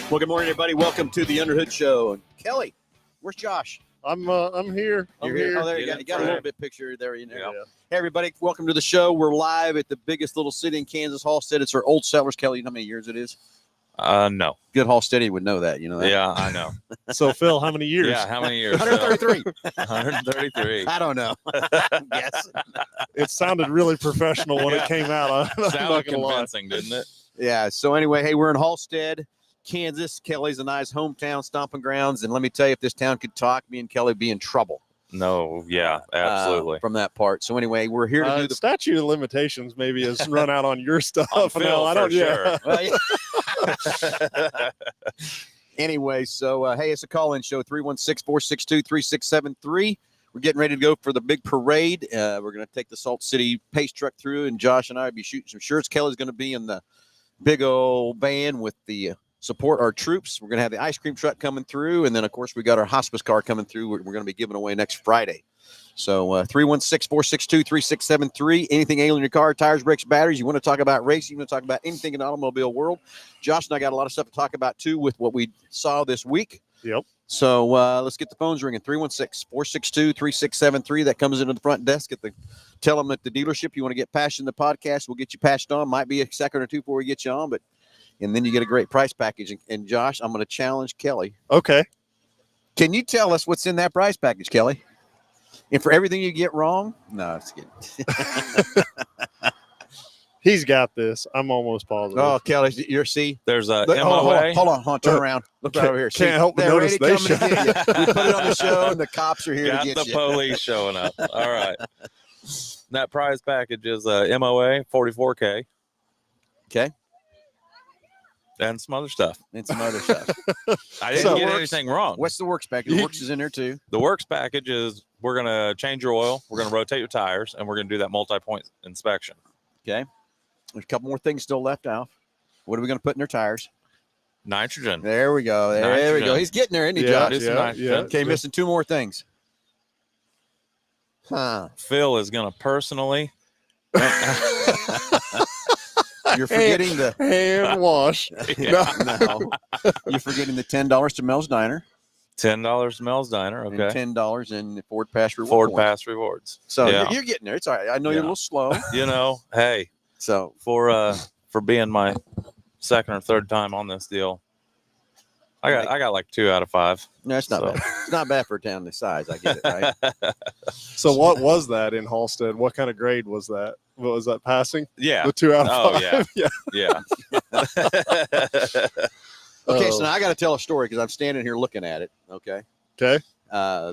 Well, good morning, everybody. Welcome to the Underhood Show. Kelly, where's Josh? I'm here. You're here. Oh, there you go. You got a little bit picture there. You know. Yeah. Hey, everybody. Welcome to the show. We're live at the biggest little city in Kansas, Halstead. It's our old settlers. Kelly, you know how many years it is? No. Good Halsteadian would know that. You know that? Yeah, I know. So, Phil, how many years? Yeah, how many years? 133. 133. I don't know. Yes. It sounded really professional when it came out. I'm not Sounded gonna lie. convincing, didn't it? Yeah. So anyway, hey, we're in Halstead, Kansas. Kelly's a nice hometown, stomping grounds. And let me tell you, if this town could talk, me and Kelly would be in trouble. No, yeah, absolutely. From that part. So anyway, we're here to do the statute of limitations. Maybe has run out on your stuff. On Phil, No, I don't. for Yeah. sure. Well, yeah. Anyway, so hey, it's a call-in show, 316-462-3673. We're getting ready to go for the big parade. We're going to take the Salt City Pace truck through, and Josh and I will be shooting some shirts. Kelly's going to be in the big old van with the support our troops. We're going to have the ice cream truck coming through, and then, of course, we got our hospice car coming through. We're going to be giving away next Friday. So 316-462-3673. Anything ailing your car, tires, brakes, batteries, you want to talk about racing, you want to talk about anything in the automobile world. Josh and I got a lot of stuff to talk about, too, with what we saw this week. Yep. So let's get the phones ringing. 316-462-3673. That comes into the front desk tell them at the dealership you want to get patched in the podcast. We'll get you patched on. Might be a second or two before we get you on, and then you get a great price package. And Josh, I'm going to challenge Kelly. Okay. Can you tell us what's in that price package, Kelly? And for everything you get wrong? No, it's kidding. He's got this. I'm almost positive. Oh, Kelly, see? There's a Look, MOA. hold on. Turn around. Look right over here. Can't help but they're notice ready they to come and get you. We put it on the show, and the cops are here Got to get the you. police showing up. All right. That prize package is MOA 44K Okay. and some other stuff. And some other stuff. I didn't So get works- anything wrong. What's the works package? The works is in there, too. The works package is we're going to change your oil, we're going to rotate your tires, and we're going to do that multi-point inspection. Okay. There's a couple more things still left out. What are we going to put in their tires? Nitrogen. There we go. There we go. Nitrogen. He's getting there, isn't he, Yeah, Josh? Do some nitrogen. Okay, missing two more things. Huh. Phil is going to personally. You're forgetting the Hand wash. Yeah. no. You're forgetting the $10 to Mel's Diner $10 to Mel's Diner. Okay. and $10 in Ford Pass Reward Ford points. Pass rewards. So Yeah. you're getting there. It's all right. I know you're a Yeah. little slow. You know, hey, So for being my second or third time on this deal, I got like 2 out of 5. no, it's not So- bad. It's not bad for a town this size. I get it, right? So, what was that in Halstead? What kind of grade was that? What was that passing? Yeah. The 2 out of Oh, 5. yeah. yeah. Okay, so Oh. now I got to tell a story because I'm standing here looking at it. Okay. Okay.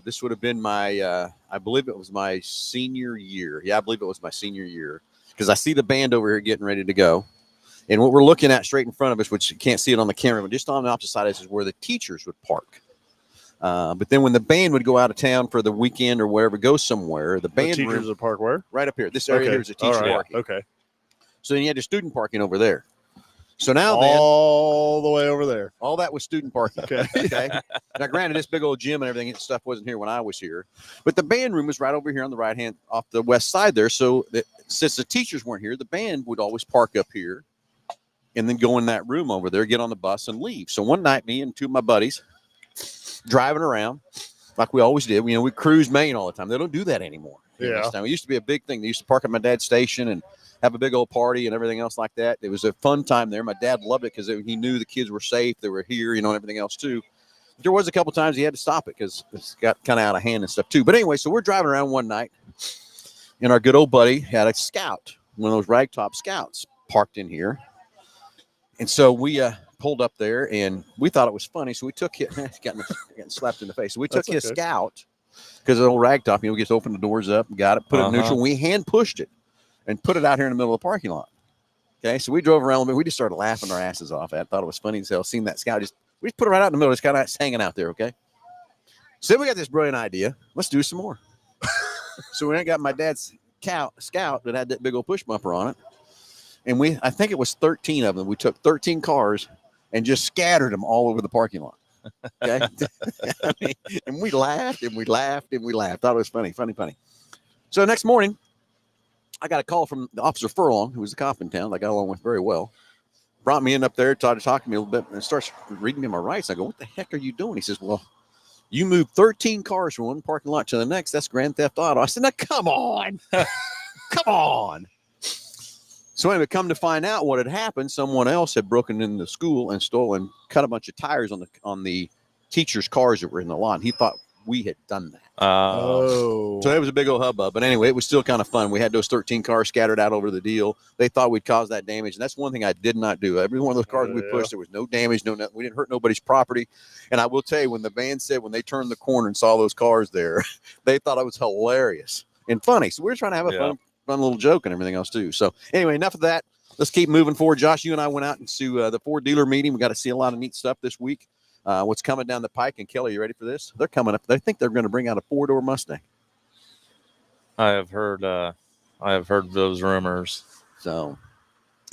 This would have been my, I believe it was my senior year. Yeah, I believe it was my senior year because I see the band over here getting ready to go. And what we're looking at straight in front of us, which you can't see it on the camera, but just on the opposite side is where the teachers would park. But then when the band would go out of town for the weekend or wherever, go somewhere, the The band teachers room would park where? right up here. This area here is a All teacher right. parking. Okay. So then you had the student parking over there. So now All the way over there. all that was student parking. Okay. Okay. Now, granted, this big old gym and everything and stuff wasn't here when I was here, but the band room was right over here on the right hand off the west side there. So since the teachers weren't here, the band would always park up here and then go in that room over there, get on the bus and leave. So one night, me and two of my buddies driving around like we always did. You know, we cruise Maine all the time. They don't do that anymore. Yeah. It used to be a big thing. They used to park at my dad's station and have a big old party and everything else like that. It was a fun time there. My dad loved it because he knew the kids were safe. They were here, and everything else too. But there was a couple times he had to stop it because it got kind of out of hand and stuff too. But anyway, so we're driving around one night, and our good old buddy had a Scout, one of those ragtop Scouts, parked in here. And so we pulled up there, and we thought it was funny. So we took it, getting slapped in the face. So we took his Scout because the old ragtop, we just opened the doors up, got it, put it in neutral. We hand pushed it and put it out here in the middle of the parking lot. Okay, so we drove around, but we just started laughing our asses off. I thought it was funny as hell. Seeing that Scout, we just put it right out in the middle. It's kind of hanging out there. Okay, so then we got this brilliant idea. Let's do some more. So we got my dad's Scout that had that big old push bumper on it, and I think it was 13 of them. We took 13 cars and just scattered them all over the parking lot. Okay, and we laughed and we laughed and we laughed. Thought it was funny. So next morning, I got a call from the Officer Furlong, who was a cop in town. I got along with very well. brought me in up there, tried to talk to me a little bit, and starts reading me my rights. I go, "What the heck are you doing?" He says, "Well, you moved 13 cars from one parking lot to the next. That's grand theft auto." I said, "Now, come on. Come on." So anyway, come to find out what had happened, someone else had broken into the school and stolen, cut a bunch of tires on the teachers' cars that were in the lot. And he thought we had done that. Oh. So it was a big old hubbub. But anyway, it was still kind of fun. We had those 13 cars scattered out over the deal. They thought we'd cause that damage. And that's one thing I did not do. Every one of those cars we pushed, there was no damage, no nothing. We didn't hurt nobody's property. And I will tell you, when the van said when they turned the corner and saw those cars there, they thought it was hilarious and funny. So we were trying to have a fun little joke and everything else too. So anyway, enough of that. Let's keep moving forward. Josh, you and I went out into the Ford dealer meeting. We got to see a lot of neat stuff this week. What's coming down the pike? And Kelly, you ready for this? They're coming up. They think they're going to bring out a 4-door Mustang. I have heard those rumors. So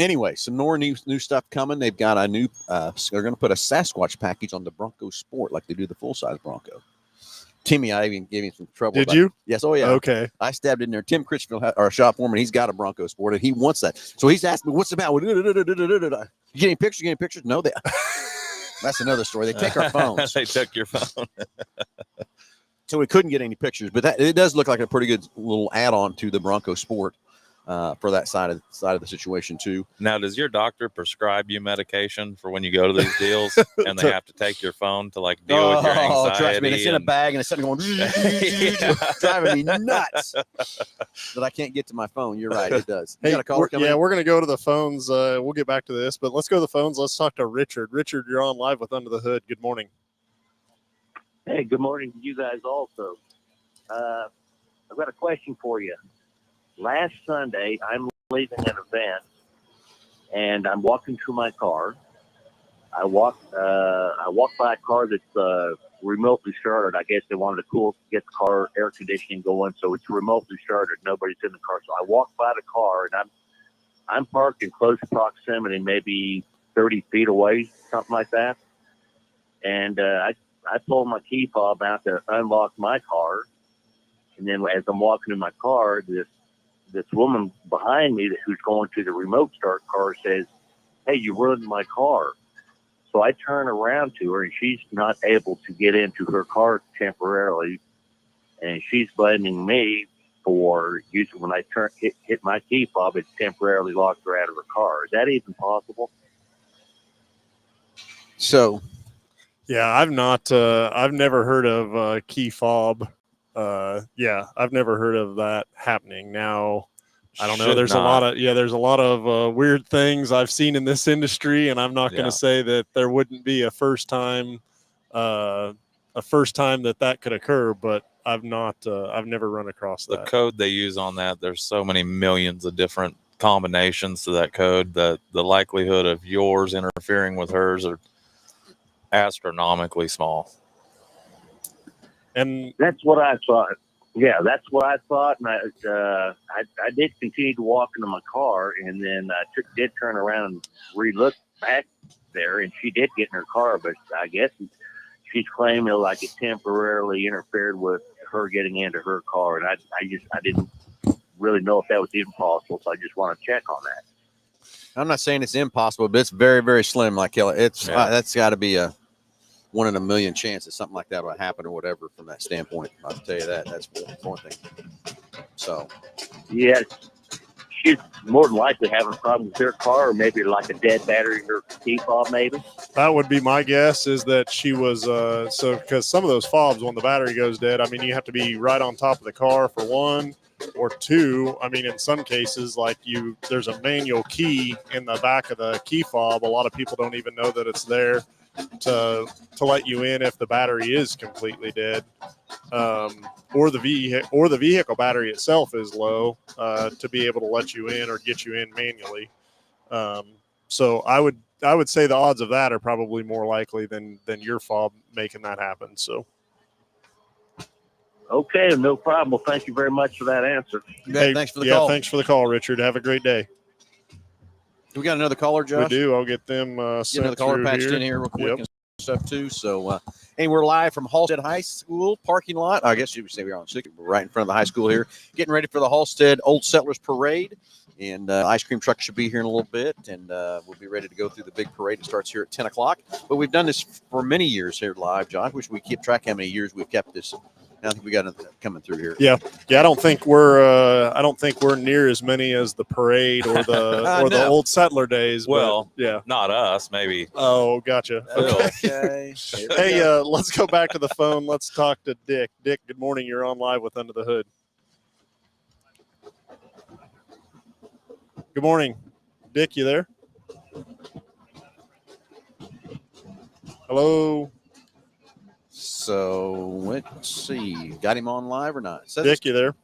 anyway, some more new stuff coming. They've got a new. They're going to put a Sasquatch package on the Bronco Sport like they do the full size Bronco. Timmy, I even gave him some trouble. Did you? Yes. Oh, yeah. Okay. I stabbed in there. Tim Critchfield, our shop foreman, he's got a Bronco Sport, and he wants that. So he's asked me, "What's about? You get any pictures? You get any pictures?" No, that's another story. They take our phones. They took your phone. So we couldn't get any pictures, but it does look like a pretty good little add-on to the Bronco Sport for that side of the situation too. Now, does your doctor prescribe you medication for when you go to these deals and they have to take your phone to like deal with your anxiety? Trust me, it's in a bag and it's sitting going driving me nuts that I can't get to my phone. You're right, it does. You got a caller coming in? We're going to go to the phones. We'll get back to this, but let's go to the phones. Let's talk to Richard. Richard, you're on live with Under the Hood. Good morning. Hey, good morning to you guys also. I've got a question for you. Last Sunday, I'm leaving an event, and I'm walking to my car. I walk by a car that's remotely started. I guess they wanted to get the car air conditioning going, so it's remotely started. Nobody's in the car. So I walk by the car, and I'm parked in close proximity, maybe 30 feet away, something like that. And I pulled my key fob out to unlock my car, and then as I'm walking in my car, this woman behind me who's going to the remote start car says, "Hey, you ruined my car." So I turn around to her, and she's not able to get into her car temporarily, and she's blaming me for when I hit my key fob, it temporarily locked her out of her car. Is that even possible? So, yeah, I've never heard of key fob. I've never heard of that happening. Now, I don't know. There's a lot of weird things I've seen in this industry, and I'm not going to say that there wouldn't be a first time that could occur, but I've never run across that. The code they use on that, there's so many millions of different combinations to that code that the likelihood of yours interfering with hers are astronomically small. And that's what I thought. Yeah, that's what I thought. And I did continue to walk into my car, and then I did turn around and re-look back there, and she did get in her car, but I guess she's claiming like it temporarily interfered with her getting into her car, and I didn't really know if that was even possible, so I just want to check on that. I'm not saying it's impossible, but it's very, very slim. Like Kelly, that's got to be a 1 in a million chance that something like that will happen or whatever. From that standpoint, I'll tell you that's one thing. So, yeah, she's more than likely having a problem with her car, or maybe like a dead battery in her key fob. Maybe that would be my guess. Is that she was because some of those fobs, when the battery goes dead, I mean, you have to be right on top of the car for one. Or two, I mean, in some cases, like there's a manual key in the back of the key fob. A lot of people don't even know that it's there to let you in if the battery is completely dead, or the vehicle battery itself is low to be able to let you in or get you in manually. So I would say the odds of that are probably more likely than your fob making that happen. So. Okay, no problem. Well, thank you very much for that answer. Hey, thanks for the call. Thanks for the call, Richard. Have a great day. Do we got another caller, Josh? We do. I'll get them get another caller patched in here real quick and stuff too. So, we're live from Halstead High School parking lot. I guess you would say we're on 6th. We're right in front of the high school here, getting ready for the Halstead Old Settlers Parade And ice cream truck should be here in a little bit, and we'll be ready to go through the big parade. It starts here at 10 o'clock. But we've done this for many years here live, John. I wish we keep track how many years we've kept this. I think we got it coming through here. Yeah. I don't think we're near as many as the parade or the the old settler days. Well, but, yeah, not us, maybe. Oh, gotcha. Okay. Hey, let's go back to the phone. Let's talk to Dick. Dick, good morning. You're on live with Under the Hood. Good morning. Dick, you there? Hello? So let's see. Got him on live or not? Dick, you there?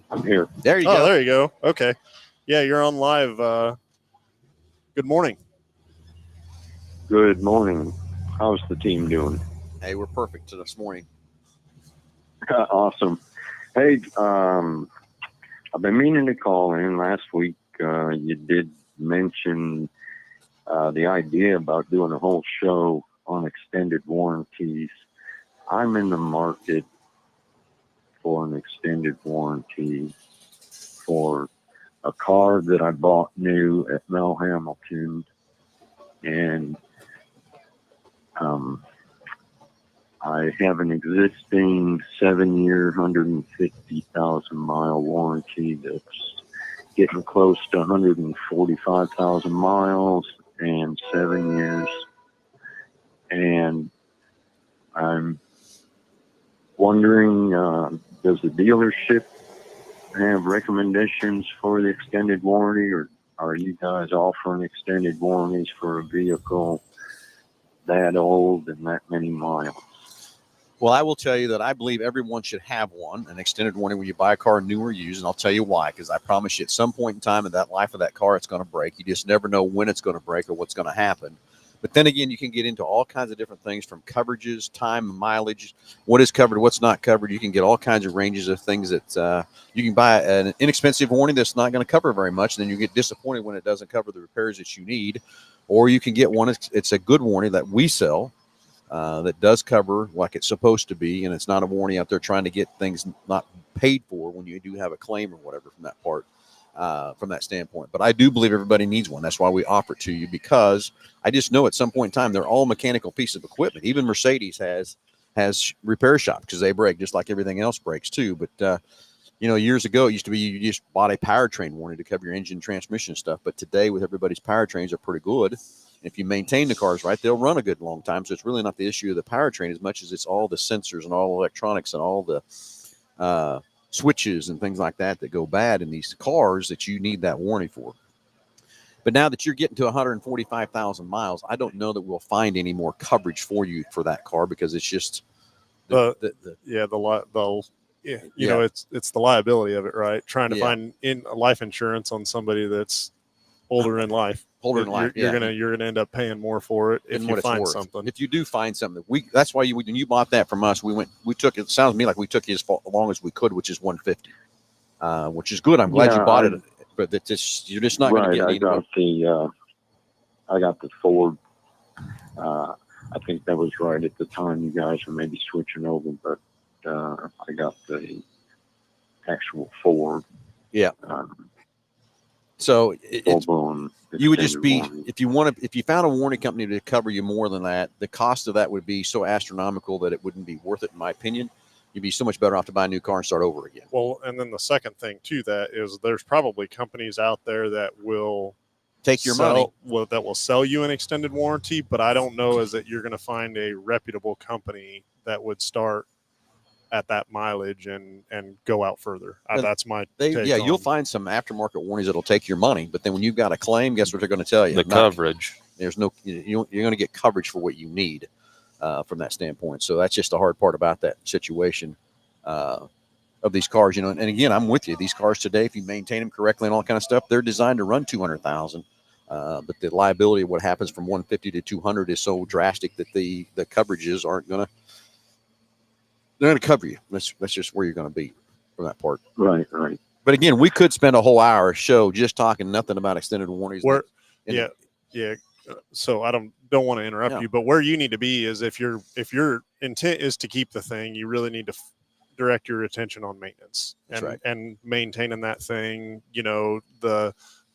I'm here. There you go. There you go. Okay. Yeah, you're on live. Good morning. Good morning. How's the team doing? Hey, we're perfect this morning. Awesome. Hey, I've been meaning to call in. Last week, you did mention the idea about doing a whole show on extended warranties. I'm in the market for an extended warranty for a car that I bought new at Hambelton, and I have an existing 7-year, 150,000 mile warranty that's getting close to 145,000 miles and 7 years. And I'm wondering, does the dealership have recommendations for the extended warranty, or are you guys offering extended warranties for a vehicle that old and that many miles? Well, I will tell you that I believe everyone should have one, an extended warranty when you buy a car new or used. And I'll tell you why, because I promise you at some point in time in that life of that car, it's going to break. You just never know when it's going to break or what's going to happen. But then again, you can get into all kinds of different things from coverages, time, mileage, what is covered, what's not covered. You can get all kinds of ranges of things that you can buy an inexpensive warranty that's not going to cover very much. And then you get disappointed when it doesn't cover the repairs that you need. Or you can get one, it's a good warranty that we sell that does cover like it's supposed to be. And it's not a warranty out there trying to get things not paid for when you do have a claim or whatever from that part. From that standpoint. But I do believe everybody needs one. That's why we offer it to you, because I just know at some point in time, they're all mechanical pieces of equipment. Even Mercedes has repair shops because they break just like everything else breaks too. But, years ago, it used to be you just bought a powertrain warranty to cover your engine, transmission stuff. But today with everybody's powertrains are pretty good. If you maintain the cars right, they'll run a good long time. So it's really not the issue of the powertrain as much as it's all the sensors and all the electronics and all the, switches and things like that go bad in these cars that you need that warranty for. But now that you're getting to 145,000 miles, I don't know that we'll find any more coverage for you for that car, because it's just it's the liability of it, right? Trying to find life insurance on somebody that's older in life. You're gonna end up paying more for it if you find something. If you do find something, that's why when you bought that from us, we took it. Sounds to me like we took you as long as we could, which is 150, which is good. I'm glad you bought it, but you're just not going to get any. I got the Ford. I think that was right at the time you guys were maybe switching over, but I got the actual Ford. Yeah. So you would just be warranty. if you found a warranty company to cover you more than that, the cost of that would be so astronomical that it wouldn't be worth it, in my opinion. You'd be so much better off to buy a new car and start over again. Well, and then the second thing to that is there's probably companies out there that will take your money. That will sell you an extended warranty, but I don't know is that you're going to find a reputable company that would start at that mileage and go out furder. That's my take. You'll find some aftermarket warranties that'll take your money, but then when you've got a claim, guess what they're going to tell you? The coverage. There's no, you're going to get coverage for what you need from that standpoint. So that's just the hard part about that situation of these cars, And again, I'm with you. These cars today, if you maintain them correctly and all kind of stuff, they're designed to run 200,000. But the liability of what happens from 150 to 200 is so drastic that the coverages aren't going to. They're going to cover you. That's just where you're going to be from that part. Right. But again, we could spend a whole hour show just talking nothing about extended warranties. So I don't want to interrupt you, but where you need to be is if your intent is to keep the thing, you really need to direct your attention on maintenance That's and right. and maintaining that thing, the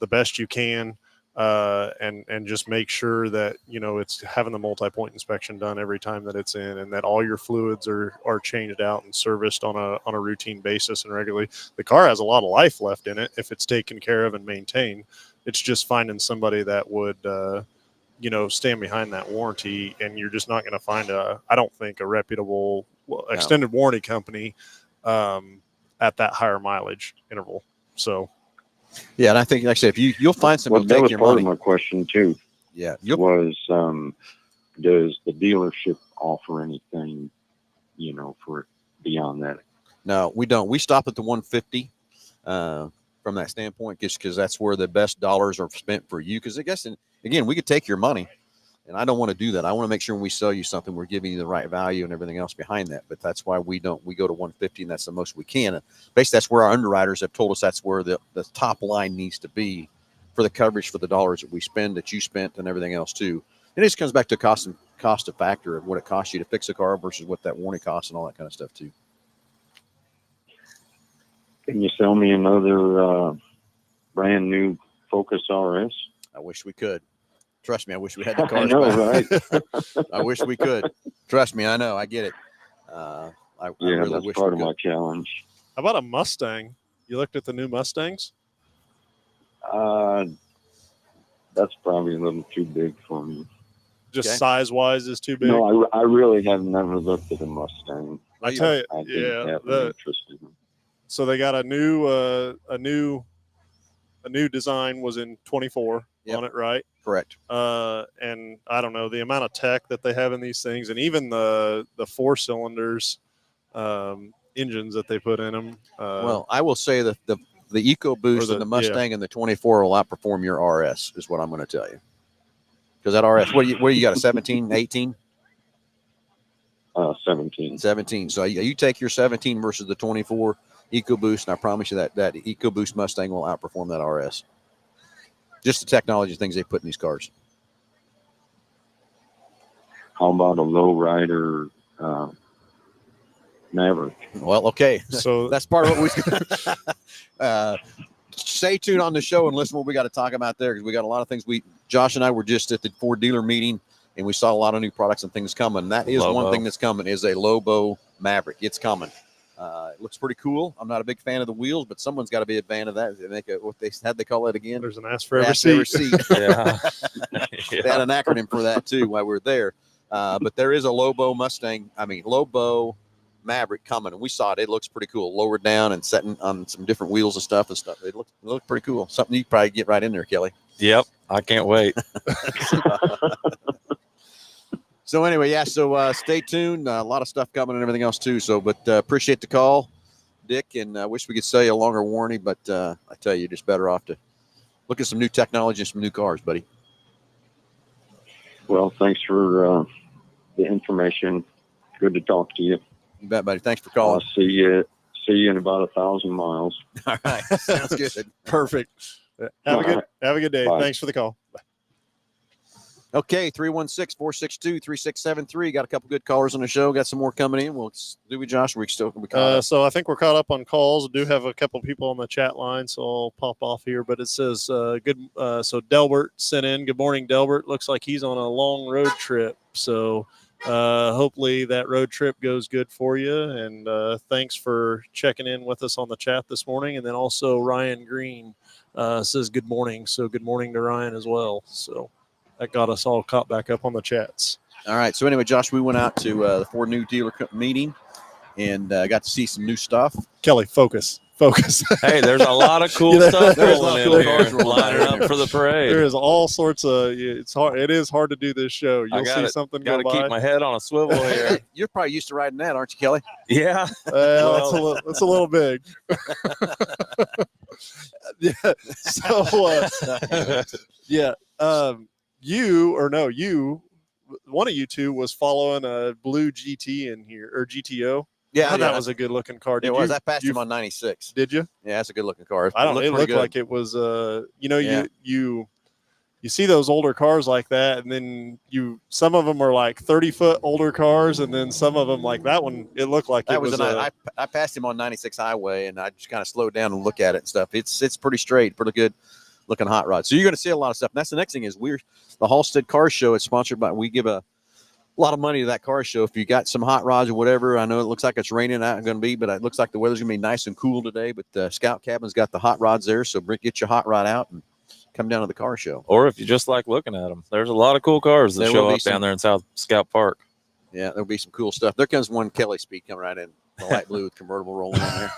best you can, and just make sure that it's having the multi-point inspection done every time that it's in, and that all your fluids are changed out and serviced on a routine basis and regularly. The car has a lot of life left in it if it's taken care of and maintained. It's just finding somebody that would stand behind that warranty, and you're just not going to find I don't think a reputable extended warranty company at that higher mileage interval. So Yeah, and I think, like I said, if you'll find some, Well, who'll that take was your part money. of my question too. Yeah, Was does the dealership offer anything, for beyond that? No, we don't. We stop at the 150 from that standpoint, just because that's where the best dollars are spent for you. Because I guess, again, we could take your money, and I don't want to do that. I want to make sure when we sell you something, we're giving you the right value and everything else behind that. But that's why we don't. We go to 150, and that's the most we can. And basically, that's where our underwriters have told us that's where the top line needs to be for the coverage for the dollars that we spend, that you spent, and everything else too. And it just comes back to cost of factor of what it costs you to fix a car versus what that warranty costs and all that kind of stuff too. Can you sell me another brand new Focus RS? I wish we could. Trust me, I wish we had the I cars know, back. right? I wish we could. Trust me, I know. I get it. I really that's wish part we of could. my challenge. how about a Mustang? You looked at the new Mustangs? That's probably a little too big for me. Just Okay. size wise is too big. No, I really have never looked at a Mustang. I tell you, I didn't have an interest in them. so they got a new design was in 24 Yep. on it, right? Correct. And I don't know the amount of tech that they have in these things, and even the 4 cylinders engines that they put in them. Well, I will say that the EcoBoost and the Mustang and the 24 will outperform your RS, is what I'm going to tell you. Because that RS, what do you got, a 17, 18? 17. 17. So you take your 17 versus the 24 EcoBoost, and I promise you that EcoBoost Mustang will outperform that RS. Just the technology things they put in these cars. How about a lowrider Maverick? Well, okay. So That's part of what we stay tuned on the show and listen to what we got to talk about there, because we got a lot of things. Josh and I were just at the Ford dealer meeting, and we saw a lot of new products and things coming. That is Lobo. one thing that's coming, is a Lobo Maverick. It's coming. It looks pretty cool. I'm not a big fan of the wheels, but someone's got to be a fan of that. They make what they call it again. there's an ass for every Ask every seat. seat. Yeah. They had an acronym for that too while we were there. But there is a Lobo Maverick coming, and we saw it. It looks pretty cool, lowered down and setting on some different wheels and stuff. It looked pretty cool. Something you probably get right in there, Kelly. Yep. I can't wait. So anyway, yeah. So stay tuned. A lot of stuff coming and everything else too. So, but appreciate the call, Dick, and I wish we could sell you a longer warranty, but I tell you, you're just better off to look at some new technology and some new cars, buddy. Well, thanks for the information. Good to talk to you. You bet, buddy. Thanks for I'll calling. see you in about 1,000 miles. All right, sounds good. Perfect. Have a good day. Bye. Thanks for the call. Okay, 316-462-3673. Got a couple good callers on the show. Got some more coming in. We'll do we, Josh? We still be caught up? So I think we're caught up on calls. I do have a couple people on the chat line, so I'll pop off here. But it says good. So Delbert sent in. Good morning, Delbert. Looks like he's on a long road trip. So hopefully that road trip goes good for you. And thanks for checking in with us on the chat this morning. And then also Ryan Green says good morning. So good morning to Ryan as well. So that got us all caught back up on the chats. All right. So anyway, Josh, we went out to the Ford new dealer meeting and got to see some new stuff. Kelly, focus. Hey, there's a lot of cool Yeah, stuff there's a lot rolling of in cool here, cars rolling lining in up for the parade. There is all sorts of. It's hard. It is hard to do this show. You'll see something Got go to keep by. my head on a swivel here. You're probably used to riding that, aren't you, Kelly? Yeah. Well, it's a little big. Yeah. So yeah. One of you two was following a blue GT in here, or GTO. Yeah, that was a good looking car. It was. I passed him on 96. Did you? Yeah, that's a good looking car. I don't know. It pretty looked good. like it was. Yeah. You you see those older cars like that, and then some of them are like 30-foot older cars, and then some of them like that one, it looked like That it was I passed him on 96 highway, and I just kind of slowed down and look at it and stuff. It's pretty straight, pretty good looking hot rod. So you're going to see a lot of stuff. And that's the next thing is the Halstead Car Show is sponsored by. We give a lot of money to that car show. If you got some hot rods or whatever, I know it looks like it's raining out going to be, but it looks like the weather's going to be nice and cool today. But the Scout Cabin's got the hot rods there, so get your hot rod out and come down to the car show. Or if you just like looking at them, there's a lot of cool cars that show up down there in South Scout Park. Yeah, there'll be some cool stuff. There comes one Kelly Speed coming right in, the light blue with convertible rolling on there.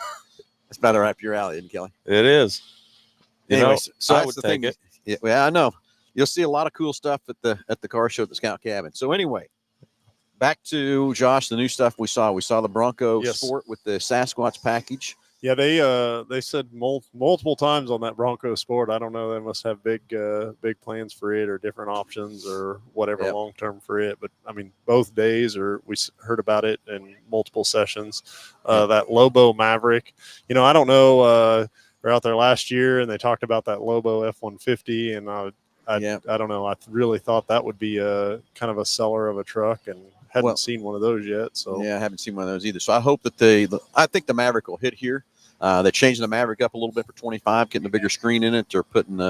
That's about right up your alley, isn't it, Kelly? It is. Anyways, so I that's would the take thing. it. Yeah, I know. You'll see a lot of cool stuff at the car show at the Scout Cabin. So anyway, back to Josh, the new stuff we saw. We saw the Bronco Sport with the Sasquatch package. Yeah, they said multiple times on that Bronco Sport. I don't know. They must have big plans for it or different options or whatever long term for it. But I mean, both days we heard about it in multiple sessions. That Lobo Maverick. I don't know. They're out there last year and they talked about that Lobo F-150, and I don't know. I really thought that would be a kind of a seller of a truck, and hadn't seen one of those yet. So yeah, I haven't seen one of those either. So I hope that I think the Maverick will hit here. They're changing the Maverick up a little bit for 25, getting a bigger screen in it. They're putting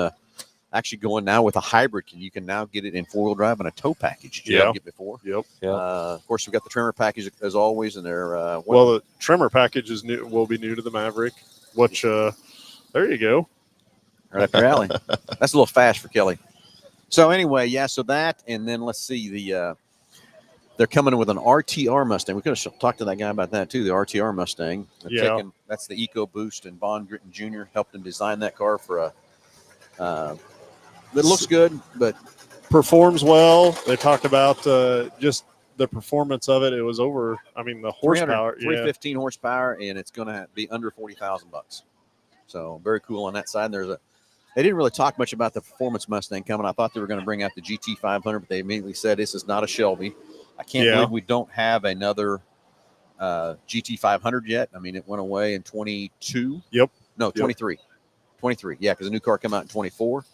actually going now with a hybrid. You can now get it in 4-wheel drive and a tow package. Did you ever get before? Yep. Of course, we've got the trimmer package as always, and they're the trimmer package will be new to the Maverick. Which there you go, right up your alley. That's a little fast for Kelly. So anyway, so that, and then let's see they're coming in with an RTR Mustang. We could have talked to that guy about that too. The RTR Mustang. That's the EcoBoost, and Von Gritton Jr. helped him design that car for it looks good, but performs well. They talked about just the performance of it. It was over. I mean, the horsepower, 315 horsepower, and it's going to be under $40,000. So very cool on that side. They didn't really talk much about the performance Mustang coming. I thought they were going to bring out the GT500, but they immediately said this is not a Shelby. I can't believe we don't have another GT500 yet. I mean, it went away in 22. Yep. No, 23. 23. Yeah, because the new car came out in 24.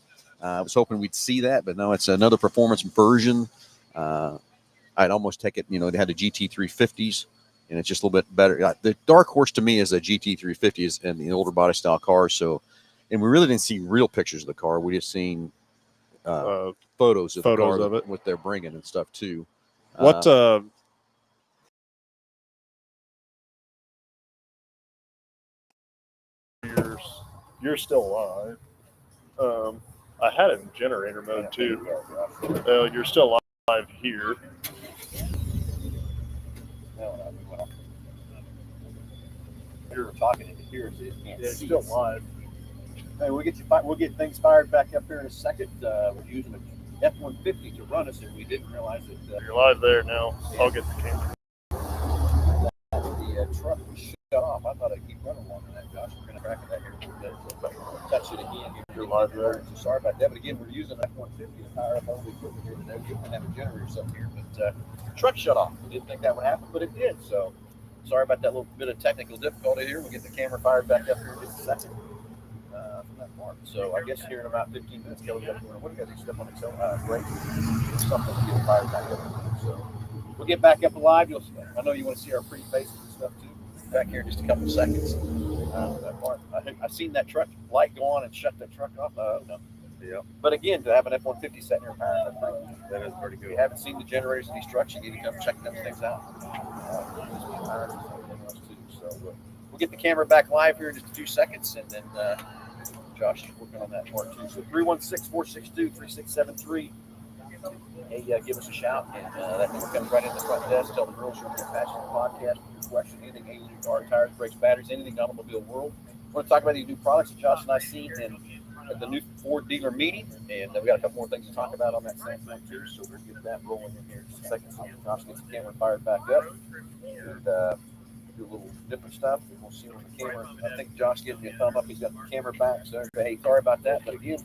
I was hoping we'd see that, but no, it's another performance version. I'd almost take it. They had the GT350s, and it's just a little bit better. The dark horse to me is a GT350s and the older body style cars. So, and we really didn't see real pictures of the car. We just seen photos of the car of it, what they're bringing and stuff too. What you're still live. I had it in generator mode too. You're still live here. You're talking into here, so you can't see. Still live. Hey, we'll get things fired back up here in a second. We're using an F-150 to run us, and we didn't realize that. You're live there now. I'll get the camera. The truck was shut off. I thought I'd keep running longer than that, Josh. We're going to crack it out here a little bit. So touch it again. You're live there. So sorry about that. But again, we're using an F-150 to power up all the equipment here today. We didn't have a generator or something here, but the truck shut off. We didn't think that would happen, but it did. So sorry about that little bit of technical difficulty here. We'll get the camera fired back up here in just a second. From that part. So I guess here in about 15 minutes, Kelly's got to what do you got to step on the break? Something to get it fired back up. So we'll get back up live. I know you want to see our pretty faces and stuff too. Back here in just a couple of seconds. That part. I seen that truck light go on and shut that truck off. No. Yeah. But again, to have an F-150 sitting here powering that thing, that is pretty good. If you haven't seen the generators in these trucks, you need to come check them things out. So we'll get the camera back live here in just a few seconds, and then Josh is working on that part too. So 316-462-3673. Hey, give us a shout, and that number comes right in the front desk. Tell the girls you're on the Passion Podcast. Your question, anything alien, car, tires, brakes, batteries, anything automobile world. I want to talk about these new products that Josh and I seen at the new Ford dealer meeting, and we got a couple more things to talk about on that same thing too. So we're gonna get that rolling in here in just a second. So Josh gets the camera fired back up, and do a little different stuff. And we'll see on the camera. I think Josh gives me a thumb up. He's got the camera back. So hey, sorry about that. But again,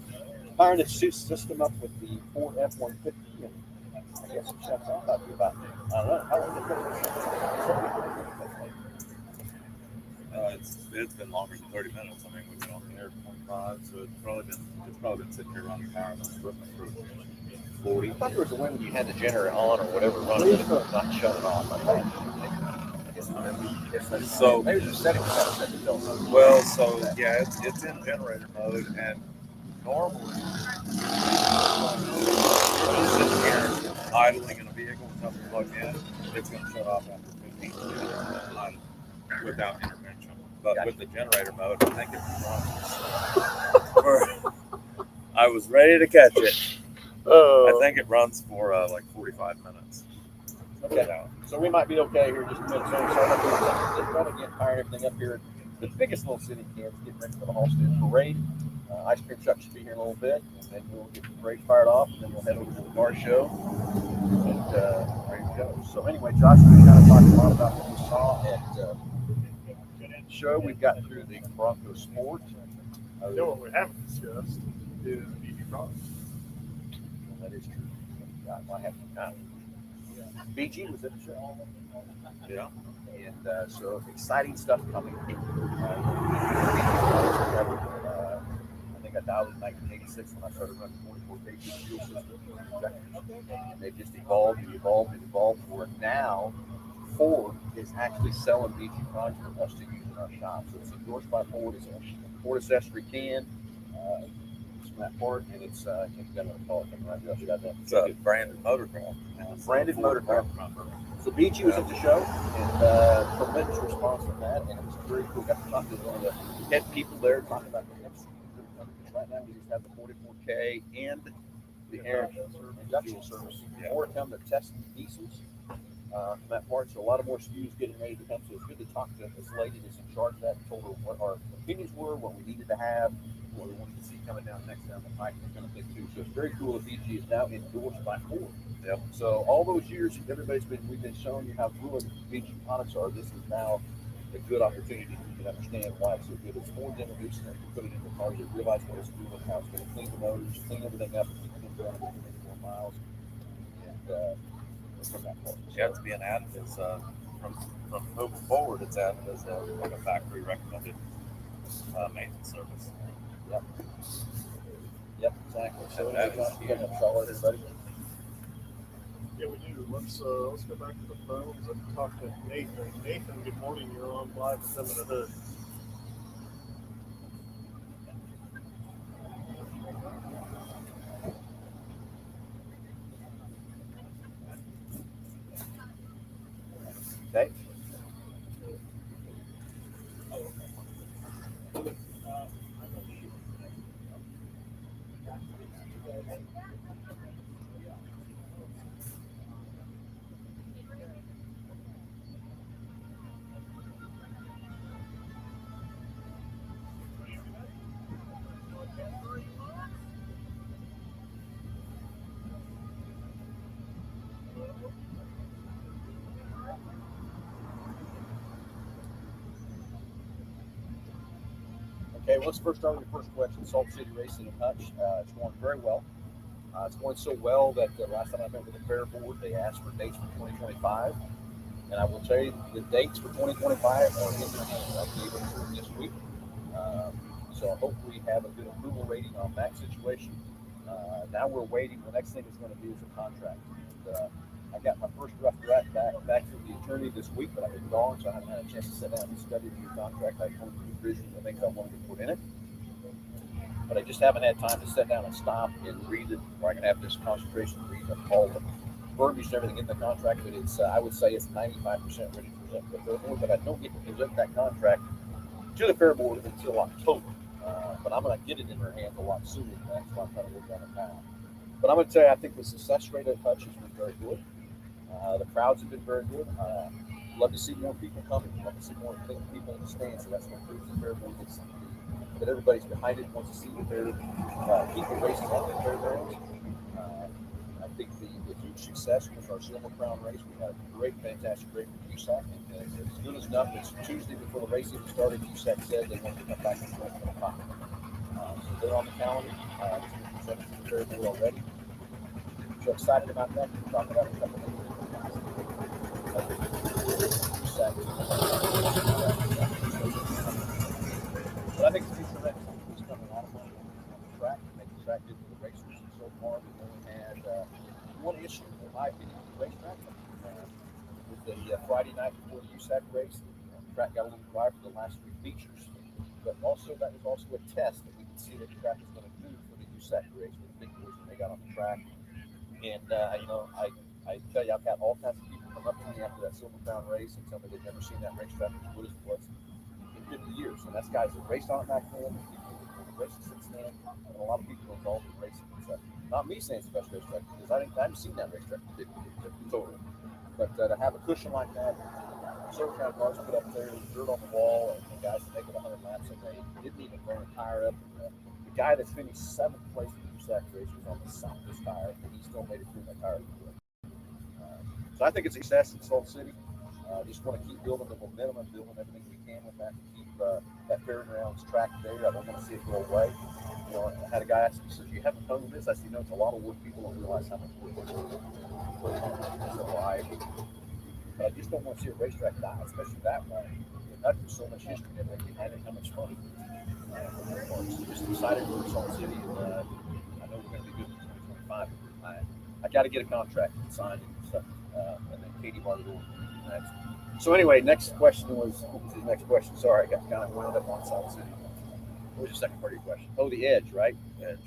firing the system up with the Ford F-150. And I guess some stuff I'll talk to you about. I don't know. How long did it it's been longer than 30 minutes. I mean, we've been on the air 25, so it's probably been sitting here running power on equipment for 40. I thought there was a way when you had the generator on or whatever running, it would not shut it off. I guess So maybe there's a setting for that set to tell us. well, so yeah, it's in generator mode, and normally it's sitting here idling in a vehicle with nothing plugged in, it's going to shut off after 15 minutes without intervention. But with the generator mode, I think it runs. I was ready to catch it. I think it runs for like 45 minutes. Okay. So we might be okay here in just a minute. So let's run again, fire everything up here. The biggest little city in Kansas, getting ready for the Halstead Parade. Ice cream truck should be here in a little bit, and then we'll get the parade fired off, and then we'll head over to the car show, and ready to go. So anyway, Josh, we kind of talked a lot about what we saw at the show. We've gotten through the Bronco Sport. You know what we haven't discussed is BG products. That is true. I might have to count. BG was at the show. Yeah. And so exciting stuff coming. I think I dialed in 1986 when I started running 44 kg fuel system injectors. And they've just evolved and evolved and evolved for now. Ford is actually selling BG products for us to use in our shop. So it's endorsed by Ford. It's a Ford accessory can. It's from that part, and it's I can't remember what to call it. It's a branded motorcraft. Branded motorcraft. So BG was at the show, and tremendous response from that, and it was very cool. Got to talk to one of the head people there, talking about the next. Right now, we just have the 44K and the air induction service. More to come to test diesels from that part. So a lot of more SKUs getting ready to come. So it's good to talk to this lady that's in charge of that and told her what our opinions were, what we needed to have, what we wanted to see coming down next down the pipe and kind of thing too. So it's very cool that BG is now endorsed by Ford. Yep. So all those years we've been showing you how good BG products are. This is now a good opportunity for you to understand why it's so good. It's Ford's introducing it, put it in the cars, they realize what it's doing, how it's going to clean the motors, clean everything up, keep it running for many more miles. And from that part. Yeah, it's being added as from moving forward. It's added as like a factory recommended maintenance service. Yep. Yep, exactly. So you got to solid everybody. Yeah, we do. Let's go back to the phones and talk to Nathan. Nathan, good morning. You're on live at 7 Hood. Okay. Okay, well, let's first start with your first question. Salt City Racing in Hutch. It's going very well. It's going so well that last time I met with the fair board, they asked for dates for 2025. And I will tell you, the dates for 2025 are in their hands. I gave them to them this week. So I hope we have a good approval rating on that situation. Now we're waiting. The next thing is going to be is a contract. And, I got my first rough draft back from the attorney this week, but I've been gone, so I haven't had a chance to sit down and study the new contract. I've heard the provisions I think I wanted to put in it. But I just haven't had time to sit down and stop and read it, where I can have this concentration to read all the verbiage and everything in the contract. But it's, I would say it's 95% ready to present to the fair board, but I don't get to present that contract to the fair board until October. But I'm going to get it in their hands a lot sooner than that, so I'm trying to work on it now. But I'm going to tell you, I think the success rate at Hutch has been very good. The crowds have been very good. Love to see more people coming. Love to see more people in the stands. So that's what proves the fair board gets that everybody's behind it, wants to see that they're people racing on the fairgrounds. I think the huge success was our Silver Crown race. We had a great, fantastic race with USAC. And as good as enough as Tuesday before the race even started, USAC said they wanted to come back in 2025. So they're on the calendar. It's been presented to the fair board already. So excited about that. We'll talk about it a couple of minutes. one issue, in my opinion, with the racetrack. With the Friday night before the USAC race, the track got a little dry for the last 3 features. But also, that was also a test that we could see what the track was going to do for the USAC race with the big boys when they got on the track. And, I tell you, I've had all kinds of people come up to me after that Silver Crown race and tell me they've never seen that racetrack as good as it was in 50 years. And that's guys that raced on it back then, people that have raced since then, and a lot of people involved in racing. So, not me saying it's the best racetrack, because I haven't seen that racetrack in 50 years total. But to have a cushion like that, Silver Crown cars put up there, dirt on the wall, and the guys that make it 100 laps, and they didn't even burn a tire up. The guy that finished 7th place in the USAC race was on the softest tire, and he still made it through that tire. So I think it's a success in Salt City. Just want to keep building the momentum and building everything we can with that to keep that fairgrounds track there. I don't want to see it go away. I had a guy ask me, says, "You haven't done this?" I said, "No, it's a lot of work. People don't realize how much work it is." So I just don't want to see a racetrack die, especially that way. That's so much history and everything behind it, how much money. Just excited for Salt City, and I know we're going to be good in 2025. I got to get a contract signed and stuff, and then Katie bought it over next. So anyway, next question was, what was his next question? Sorry, I got kind of wound up on Salt City. What was the second part of your question? Oh, the Edge, right? Edge.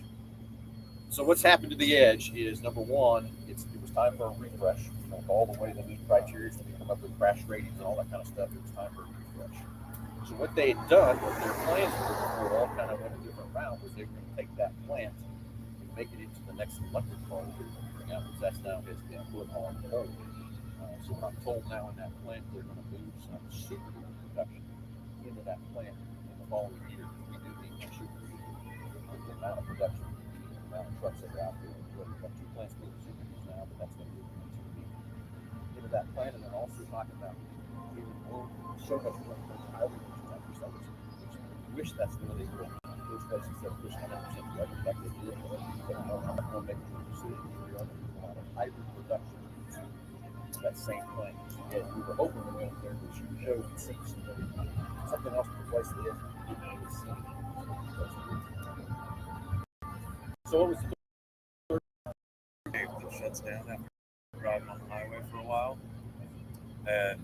So what's happened to the Edge is, number one, it was time for a refresh. All the way to meet criteria, so they come up with crash ratings and all that kind of stuff. It was time for a refresh. So what they had done, what their plans were before it all kind of went a different route, was they were going to take that plant and make it into the next electric car that they're bringing out, because that's now has been put on hold. So what I'm told now in that plant, they're going to move some super production into that plant in the following year. We do need more super with the amount of production, the amount of trucks that are out there. We've got 2 plants building super now, but that's going to be into that plant, and then also talking about even more, so much more highway percent. I wish that's the way they were. Those places that push 100% together, like they did, but I'm not going to make a decision. We're going to do a lot of hybrid production to that same plant. Yeah, we were hoping to go there, but you show and see something else to replace the edge. So what was the third That shuts down after driving on the highway for a while. And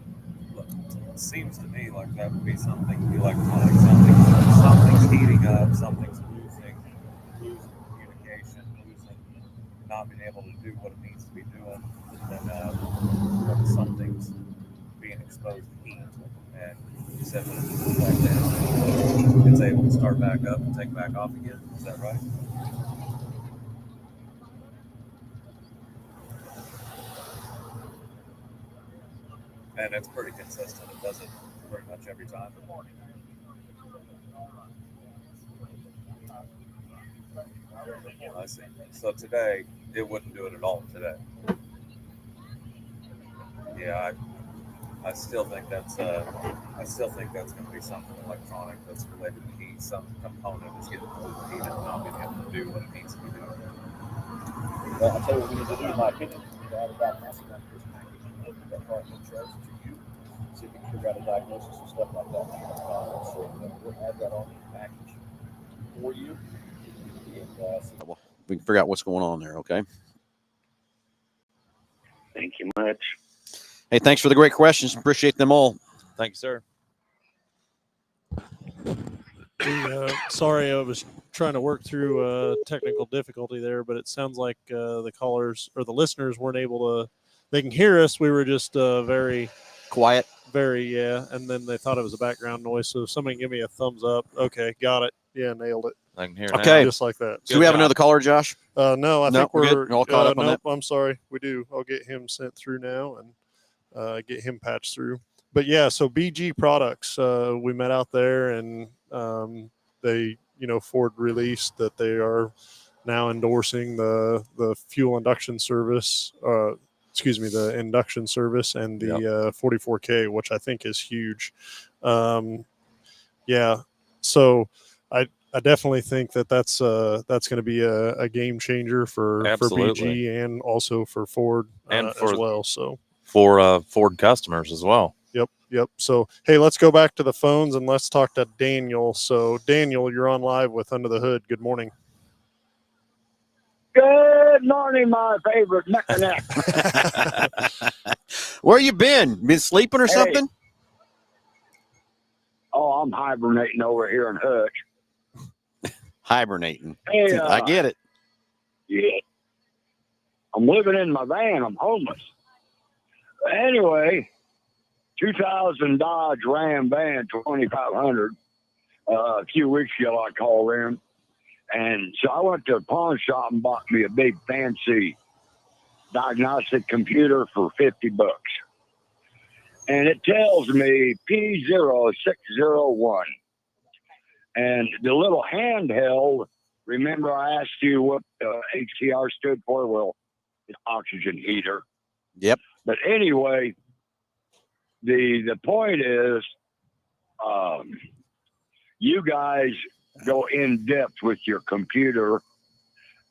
look, it seems to me like that would be something electronic. Something's heating up, something's losing communication, not being able to do what it needs to be doing, and something's being exposed to heat. And you said when it goes back down, it's able to start back up and take back off again. Is that right? And it's pretty consistent. It does it pretty much every time. I see. So today, it wouldn't do it at all today. Yeah, I still think that's going to be something electronic that's related to heat. Some component is getting overheated and not being able to do what it needs to be doing. Well, I'll tell you what we need to do, in my opinion. We need to add a diagnostic on this package. That part intros to you. See if we can figure out a diagnosis and stuff like that. So we'll add that on the package for you. And we can figure out what's going on there, okay? Thank you much. Hey, thanks for the great questions. Appreciate them all. Thank you, sir. Sorry, I was trying to work through technical difficulty there, but it sounds like the callers or the listeners weren't able to. They can hear us. We were just very quiet. And then they thought it was a background noise. So if somebody give me a thumbs up. Okay, got it. Yeah, nailed it. I can hear okay. Now. Just like that. So we have another caller, Josh? No, I think we're all caught up on nope, that. I'm sorry. We do. I'll get him sent through now and get him patched through. But yeah, so BG Products, we met out there and they, Ford released that they are now endorsing the fuel induction service, the induction service and the 44K, which I think is huge. So I definitely think that's going to be a game changer for BG and also for Ford and as well. So for Ford customers as well. Yep. So, hey, let's go back to the phones and let's talk to Daniel. So, Daniel, you're on live with Under the Hood. Good morning. Good morning, my favorite mechanic. Where you been? Been sleeping or Hey. something? Oh, I'm hibernating over here in Hutch. Hibernating. Hey, I get it. Yeah. I'm living in my van. I'm homeless. Anyway, 2000 Dodge Ram van, 2500. A few weeks ago, I called in. And so I went to a pawn shop and bought me a big fancy diagnostic computer for $50. And it tells me P0601. And the little handheld, remember I asked you what HCR stood for? Well, it's oxygen heater. Yep. But anyway, the point is, you guys go in depth with your computer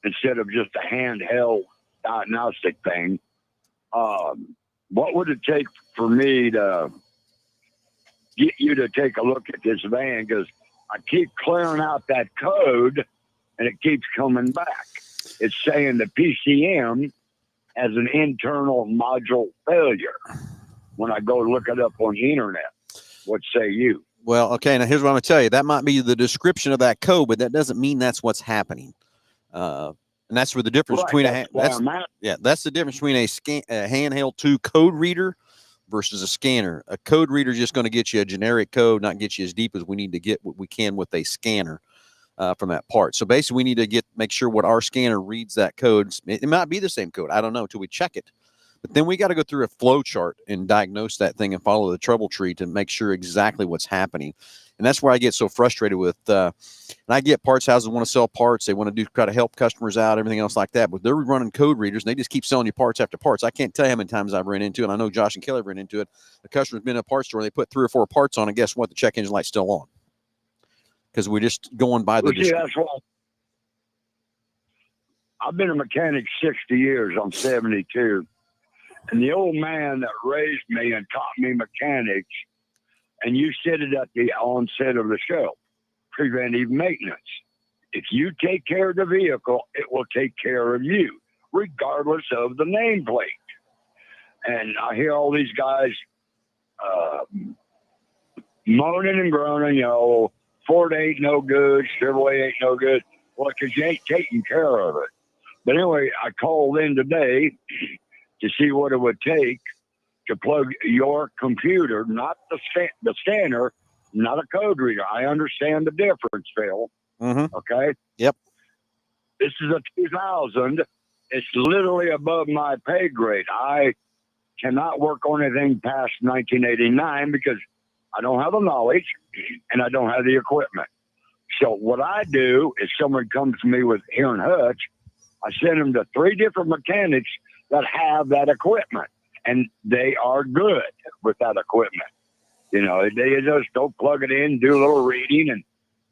instead of just a handheld diagnostic thing. What would it take for me to get you to take a look at this van? Because I keep clearing out that code and it keeps coming back. It's saying the PCM has an internal module failure when I go look it up on the internet. What say you? Well, okay. Now here's what I'm going to tell you. That might be the description of that code, but that doesn't mean that's what's happening. And that's where the difference Right, between that's the difference between a handheld 2 code reader versus a scanner. A code reader is just going to get you a generic code, not get you as deep as we need to get what we can with a scanner from that part. So basically, we need to make sure what our scanner reads that code. It might be the same code. I don't know until we check it. But then we got to go through a flow chart and diagnose that thing and follow the trouble tree to make sure exactly what's happening. And that's where I get so frustrated with, and I get parts houses want to sell parts. They want to try to help customers out, everything else like that. But they're running code readers and they just keep selling you parts after parts. I can't tell you how many times I've run into it. And I know Josh and Kelly have run into it. The customer's been in a parts store and they put 3 or 4 parts on, and guess what? The check engine light's still on. Because we're just going by the See, that's why I've been a mechanic 60 years. I'm 72. And the old man that raised me and taught me mechanics, and you said it at the onset of the show, preventive maintenance. If you take care of the vehicle, it will take care of you, regardless of the nameplate. And I hear all these guys moaning and groaning, Ford ain't no good, Chevrolet ain't no good. Well, because you ain't taking care of it. But anyway, I called in today to see what it would take to plug your computer, not the scanner, not a code reader. I understand the difference, Phil. Mm-hmm. Okay? Yep. This is a 2000. It's literally above my pay grade. I cannot work on anything past 1989 because I don't have the knowledge and I don't have the equipment. So what I do is someone comes to me with here in Hutch, I send them to 3 different mechanics that have that equipment, and they are good with that equipment. They just don't plug it in, do a little reading, and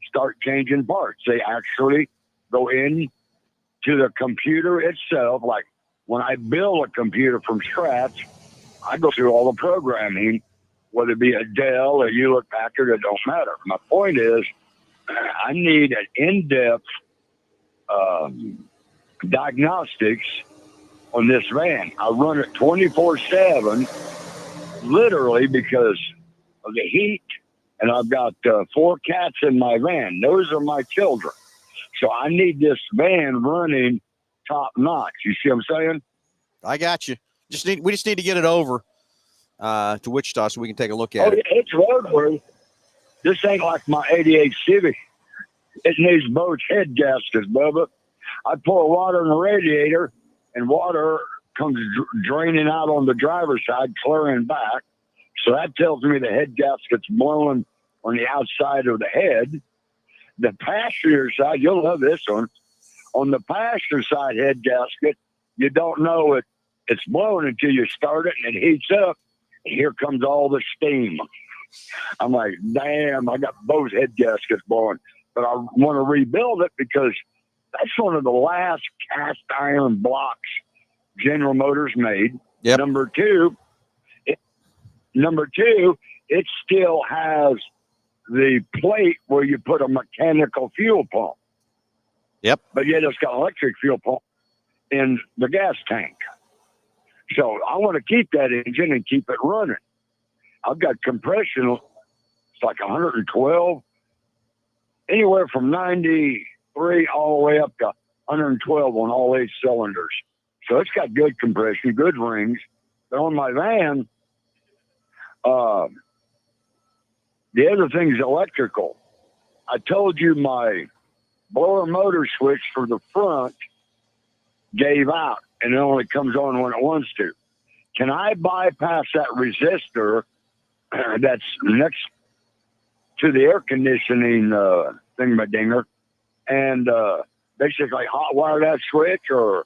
start changing parts. They actually go in to the computer itself. Like when I build a computer from scratch, I go through all the programming, whether it be a Dell or Hewlett Packard, it don't matter. My point is, I need an in-depth diagnostics on this van. I run it 24/7, literally because of the heat, and I've got 4 cats in my van. Those are my children. So I need this van running top notch. You see what I'm saying? I got you. We just need to get it over to Wichita so we can take a look at it. It's roadworthy. This ain't like my 88 Civic. It needs both head gaskets, Bubba. I pour water in the radiator, and water comes draining out on the driver's side, clearing back. So that tells me the head gasket's blowing on the outside of the head. The passenger side, you'll love this one. On the passenger side head gasket, you don't know it's blowing until you start it and it heats up. And here comes all the steam. I'm like, damn, I got both head gaskets blowing. But I want to rebuild it because that's one of the last cast iron blocks General Motors made. Yep. Number two, it still has the plate where you put a mechanical fuel pump. Yep. But yet it's got electric fuel pump in the gas tank. So I want to keep that engine and keep it running. I've got compression, it's like 112, anywhere from 93 all the way up to 112 on all 8 cylinders. So it's got good compression, good rings. But on my van, the other thing's electrical. I told you my blower motor switch for the front gave out and it only comes on when it wants to. Can I bypass that resistor that's next to the air conditioning thingamajinger and basically hot wire that switch, or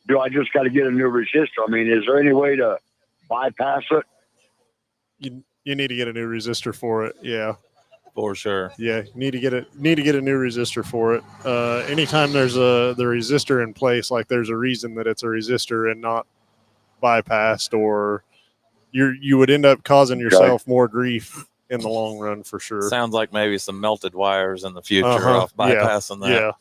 do I just got to get a new resistor? I mean, is there any way to bypass it? You need to get a new resistor for it. Yeah. For sure. Yeah, you need to get a new resistor for it. Anytime there's the resistor in place, like there's a reason that it's a resistor and not bypassed, or you would end up causing yourself more grief in the long run for sure. Sounds like maybe some melted wires in the future off bypassing that. Yeah.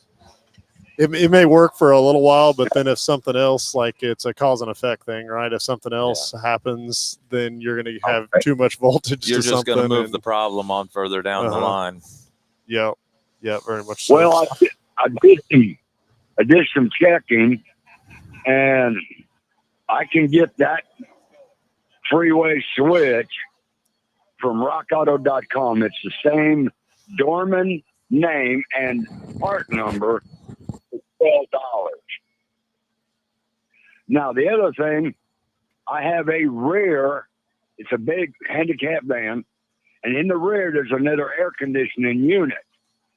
It may work for a little while, but then if something else, like it's a cause and effect thing, right? If something else happens, then you're going to have too much voltage. You're to just going to move and, the problem on further down the line. Yeah, very much so. Well, I did some checking, and I can get that freeway switch from rockauto.com. It's the same Dorman name and part number. $12. Now, the other thing, I have a rear, it's a big handicap van, and in the rear, there's another air conditioning unit,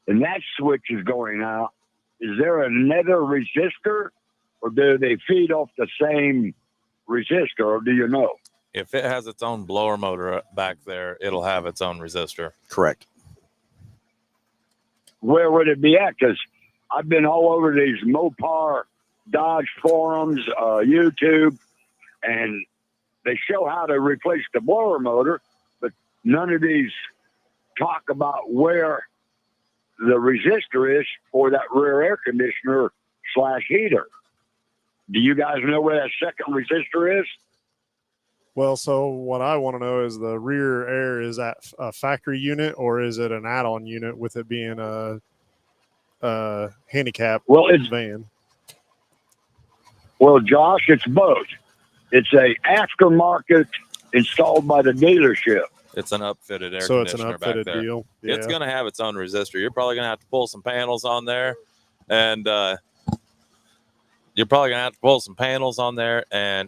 and that switch is going out. Is there another resistor, or do they feed off the same resistor, or do you know? If it has its own blower motor back there, it'll have its own resistor. Correct. Where would it be at? Because I've been all over these Mopar Dodge forums, YouTube, and they show how to replace the blower motor, but none of these talk about where the resistor is for that rear air conditioner / heater. Do you guys know where that second resistor is? Well, so what I want to know is the rear air, is that a factory unit or is it an add-on unit with it being a handicap van? Well, Josh, it's both. It's a aftermarket installed by the dealership. It's an upfitted air So it's an conditioner upfitted back there. deal. Yeah. It's going to have its own resistor. You're probably going to have to pull some panels on there, and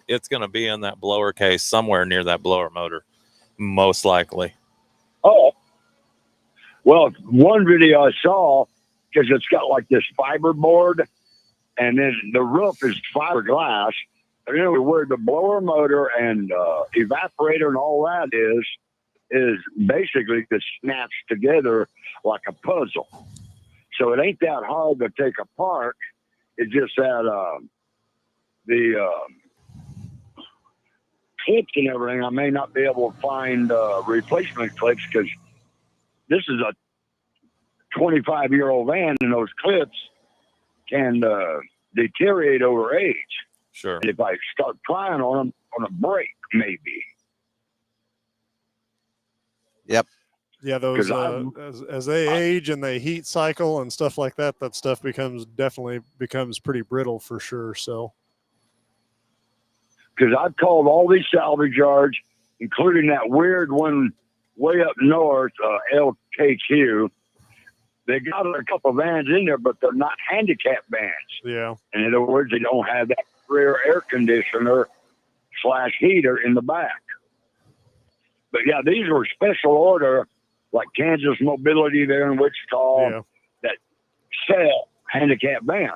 it's going to be in that blower case somewhere near that blower motor, most likely. Oh, well, one video I saw, because it's got like this fiber board, and then the roof is fiberglass. And you know where the blower motor and evaporator and all that is basically just snaps together like a puzzle. So it ain't that hard to take apart. It's just that the clips and everything, I may not be able to find replacement clips because this is a 25-year-old van, and those clips can deteriorate over age. Sure. And if I start prying on them, on a break, maybe. Yep. Yeah, those as they age and they heat cycle and stuff like that, that stuff definitely becomes pretty brittle for sure. So, because I've called all these salvage yards, including that weird one way up north, LKQ. They got a couple vans in there, but they're not handicap vans. yeah. In other words, they don't have that rear air conditioner / heater in the back. But yeah, these were special order, like Kansas Mobility there in Wichita, that sell handicap vans.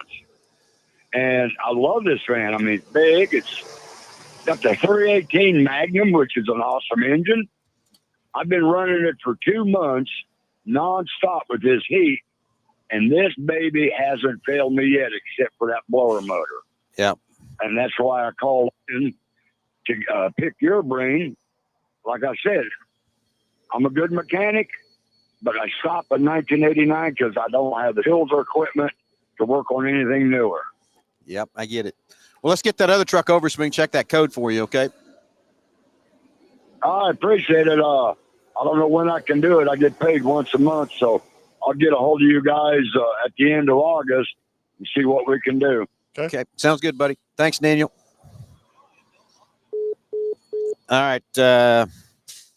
And I love this van. I mean, it's big. It's got the 318 Magnum, which is an awesome engine. I've been running it for 2 months nonstop with this heat, and this baby hasn't failed me yet except for that blower motor. Yeah. And that's why I called in to pick your brain. Like I said, I'm a good mechanic, but I stopped in 1989 because I don't have the tools or equipment to work on anything newer. Yep, I get it. Well, let's get that other truck over so we can check that code for you, okay? I appreciate it. I don't know when I can do it. I get paid once a month, so I'll get a hold of you guys at the end of August and see what we can do. Okay. Sounds good, buddy. Thanks, Daniel. All right.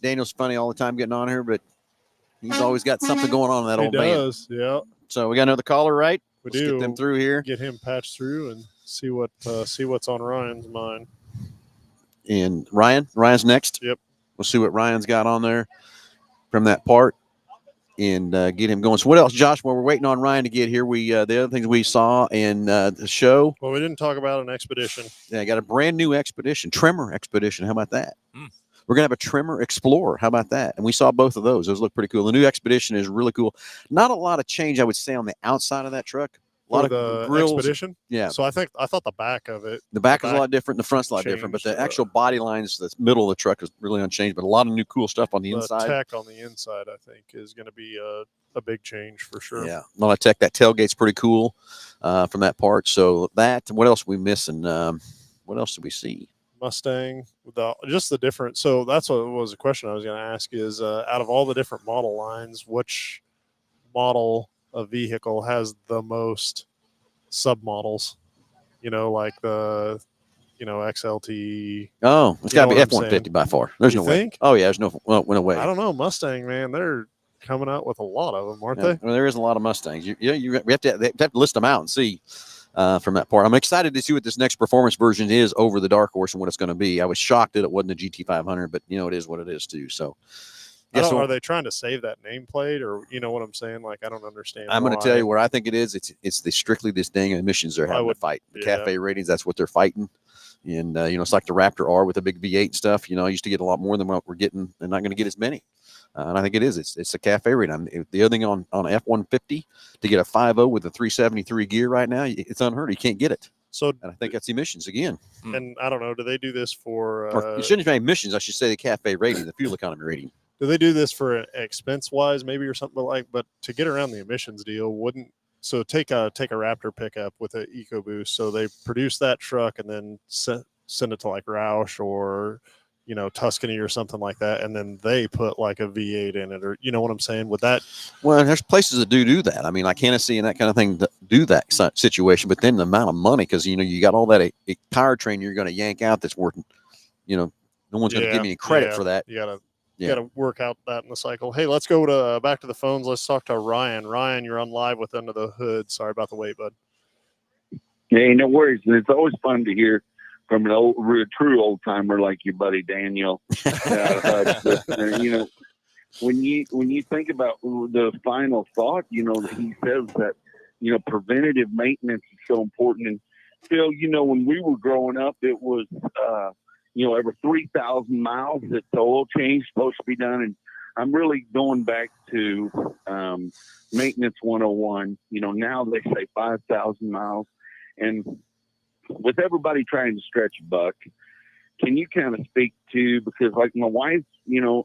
Daniel's funny all the time getting on here, but he's always got something going on in that old van. He does, yeah. So we got another caller, right? We Let's do. get them through here. Get him patched through and see what's on Ryan's mind. And Ryan's next. Yep. We'll see what Ryan's got on there from that part and get him going. So what else, Josh? While we're waiting on Ryan to get here, we the other things we saw in the show. Well, we didn't talk about an expedition. Yeah, I got a brand new expedition, trimmer expedition. How about that? We're going to have a trimmer explorer. How about that? And we saw both of those. Those look pretty cool. The new expedition is really cool. Not a lot of change, I would say, on the outside of that truck. A lot of the grills. expedition. Yeah. So I thought the back of it. The back is a lot different. The front's a lot different, but the actual body lines, the middle of the truck is really unchanged. But a lot of new cool stuff on the inside. Tech on the inside, I think, is going to be a big change for sure. Yeah, a lot of tech. That tailgate's pretty cool from that part. So that. What else are we missing? What else did we see? Mustang, just the different. So that's what was a question I was going to ask is out of all the different model lines, which model of vehicle has the most submodels? Like the, XLT. Oh, it's got to be F-150 by far. There's no way. Oh yeah, there's no way. I don't know. Mustang, man, they're coming out with a lot of them, aren't they? Well, there is a lot of Mustangs. We have to list them out and see. From that part, I'm excited to see what this next performance version is over the Dark Horse and what it's going to be. I was shocked that it wasn't a GT500, but it is what it is too. So, are they trying to save that nameplate, or what I'm saying? Like, I don't understand. I'm going to tell you what I think it is. It's strictly this dang emissions they're having to fight. The cafe ratings, that's what they're fighting. And it's like the Raptor R with a big V8 and stuff. I used to get a lot more than what we're getting. They're not going to get as many. And I think it is. It's a cafe rating. The other thing on F-150 to get a 5.0 with a 373 gear right now, it's unheard of. You can't get it. So and I think that's emissions again. And I don't know. Do they do this for? It shouldn't be emissions. I should say the cafe rating, the fuel economy rating. Do they do this for expense wise, maybe, or something like? But to get around the emissions deal, wouldn't so take a Raptor pickup with an EcoBoost. So they produce that truck and then send it to like Roush or Tuscany or something like that, and then they put like a V8 in it, or what I'm saying? Would that? Well, there's places that do that. I mean, like Hennessy and that kind of thing that do that situation. But then the amount of money, because you got all that a tire train you're going to yank out that's worth, no one's going to give you any credit for that. You gotta work out that in the cycle. Hey, let's go to back to the phones. Let's talk to Ryan. Ryan, you're on live with Under the Hood. Sorry about the wait, bud. Hey, no worries. It's always fun to hear from a true old timer like your buddy Daniel. When you think about the final thought, he says that preventative maintenance is so important. And Phil, when we were growing up, it was every 3,000 miles that the oil change supposed to be done. And I'm really going back to maintenance 101. Now they say 5,000 miles, and with everybody trying to stretch a buck, can you kind of speak to, because like my wife, her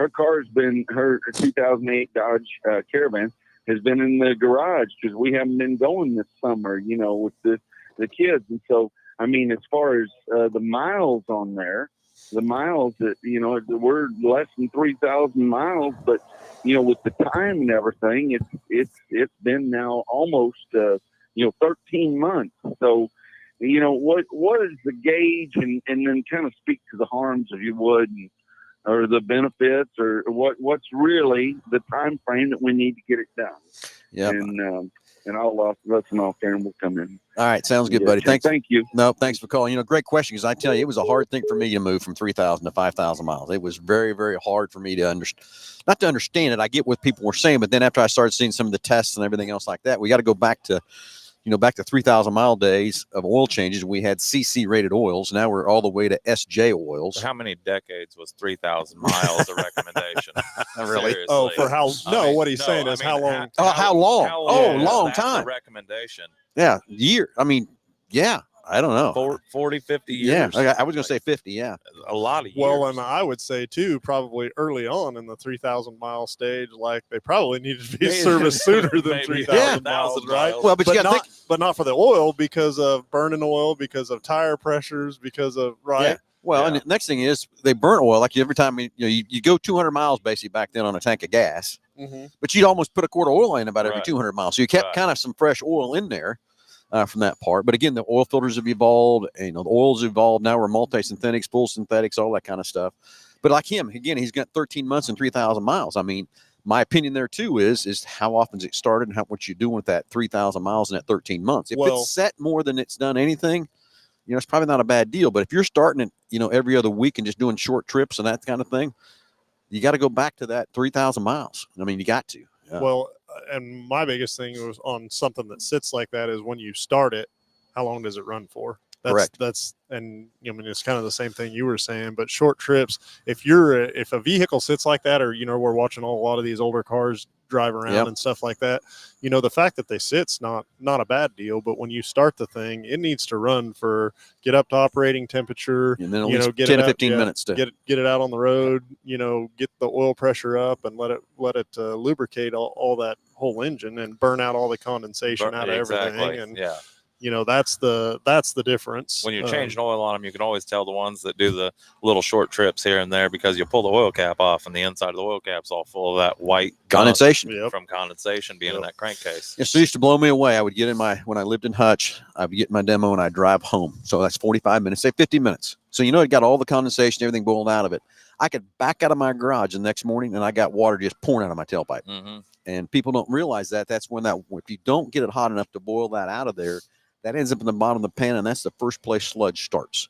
2008 Dodge Caravan has been in the garage because we haven't been going this summer, with the kids. And so, I mean, as far as the miles on there, the miles that, we're less than 3,000 miles, but, with the time and everything, it's been now almost, 13 months. So, what is the gauge, and then kind of speak to the harms, if you would, or the benefits, or what's really the time frame that we need to get it done. Yeah. And I'll listen off there and we'll come in. All right. Sounds good, buddy. Thanks. Thank you. No, thanks for calling. Great question. Because I tell you, it was a hard thing for me to move from 3,000 to 5,000 miles. It was very, very hard for me to not to understand it. I get what people were saying, but then after I started seeing some of the tests and everything else like that, we got to go back to, back to 3,000 mile days of oil changes. We had CC rated oils. Now we're all the way to SJ oils. How many decades was 3,000 miles a recommendation? Really? Seriously. Oh, for how? What he's saying is how long? How long? How Oh, long is that time. the recommendation. Yeah, year. I mean, yeah. I don't know. 40, 50 Yeah, years. I was going to say 50. Yeah. A lot of years. Well, and I would say too, probably early on in the 3,000 mile stage, like they probably needed to be Maybe- serviced sooner than maybe 3,000 1,000 miles, right? miles. Well, but you got to think. But not for the oil, because of burning oil, because of tire pressures, because of Yeah. Well, and the next thing is they burn oil. Like every time you go 200 miles basically back then on a tank of gas, but you'd almost put a quart of oil in about every Right. 200 miles. So you kept Right. kind of some fresh oil in there from that part. But again, the oil filters have evolved. And, the oil's evolved. Now we're multi-synthetics, full synthetics, all that kind of stuff. But like him, again, he's got 13 months and 3,000 miles. I mean, my opinion there too is how often is it started and what you're doing with that 3,000 miles in that 13 months. If it's set more than it's done anything, it's probably not a bad deal. But if you're starting it, every other week and just doing short trips and that kind of thing, you got to go back to that 3,000 miles. I mean, you got to. Well, and my biggest thing was on something that sits like that is when you start it, how long does it run for? Correct. And I mean, it's kind of the same thing you were saying, but short trips, if a vehicle sits like that, or, we're watching a lot of these older cars drive around and stuff like that, the fact that they sit's not a bad deal, but when you start the thing, it needs to run get up to operating temperature, and then get 10 to 15 minutes to get it out on the road, get the oil pressure up and let it lubricate all that whole engine and burn out all the condensation out of everything. And that's the difference. When you're changing oil on them, you can always tell the ones that do the little short trips here and there, because you pull the oil cap off and the inside of the oil cap's all full of that white condensation from condensation being in that crankcase. Yeah, so it used to blow me away. I would get when I lived in Hutch, I would get my demo and I'd drive home. So that's 45 minutes, say 50 minutes. So, it got all the condensation, everything boiled out of it. I could back out of my garage the next morning and I got water just pouring out of my tailpipe. Mm-hmm. And people don't realize that. That's when if you don't get it hot enough to boil that out of there, that ends up in the bottom of the pan, and that's the first place sludge starts.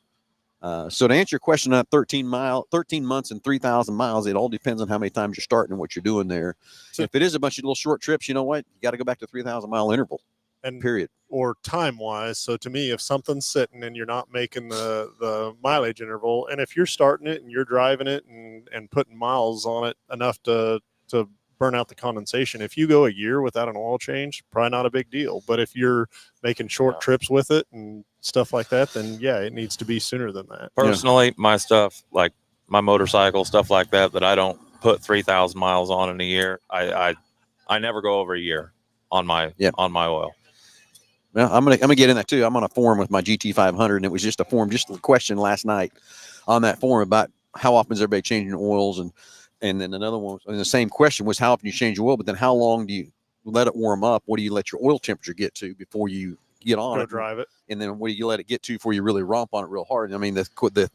So to answer your question on 13 months and 3,000 miles, it all depends on how many times you're starting and what you're doing there. So if it is a bunch of little short trips, you know what? You got to go back to 3,000 mile interval. And period. Or time wise. So to me, if something's sitting and you're not making the mileage interval, and if you're starting it and you're driving it and putting miles on it enough to burn out the condensation, if you go a year without an oil change, probably not a big deal. But if you're making short trips with it and stuff like that, then it needs to be sooner than that. Personally, my stuff, like my motorcycle, stuff like that I don't put 3,000 miles on in a year, I never go over a year on my oil. Well, I'm gonna get in that too. I'm on a forum with my GT500, and it was just a question last night on that forum about how often is everybody changing oils, and then another one, and the same question was how often you change your oil, but then how long do you let it warm up? What do you let your oil temperature get to before you get on it? Drive it, and then what do you let it get to before you really romp on it real hard? I mean, the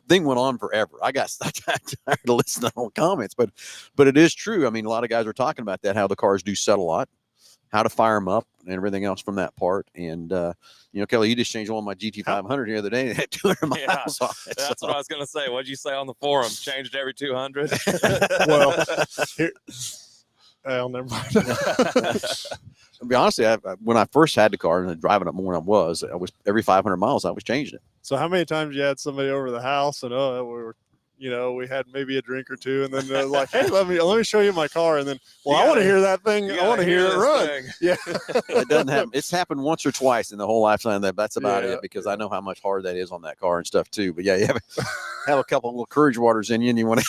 thing went on forever. I got tired of listening to all the comments, but it is true. I mean, a lot of guys are talking about that, how the cars do set a lot, how to fire them up, and everything else from that part. And Kelly, you just changed one of my GT500 the other day. It had 200 miles on it. That's what I was going to say. What'd you say on the forum? Changed every 200? Well, never mind. To be honest, when I first had the car and driving it more than I was every 500 miles, I was changing it. So how many times you had somebody over the house and we had maybe a drink or two, and then they're like, "Hey, let me show you my car," and then, I want to hear that thing. I want to hear it run. Thing. Yeah, it doesn't happen. It's happened once or twice in the whole lifetime. That's about it, because I know how much hard that is on that car and stuff too. But you have a couple of little courage waters in you, and you want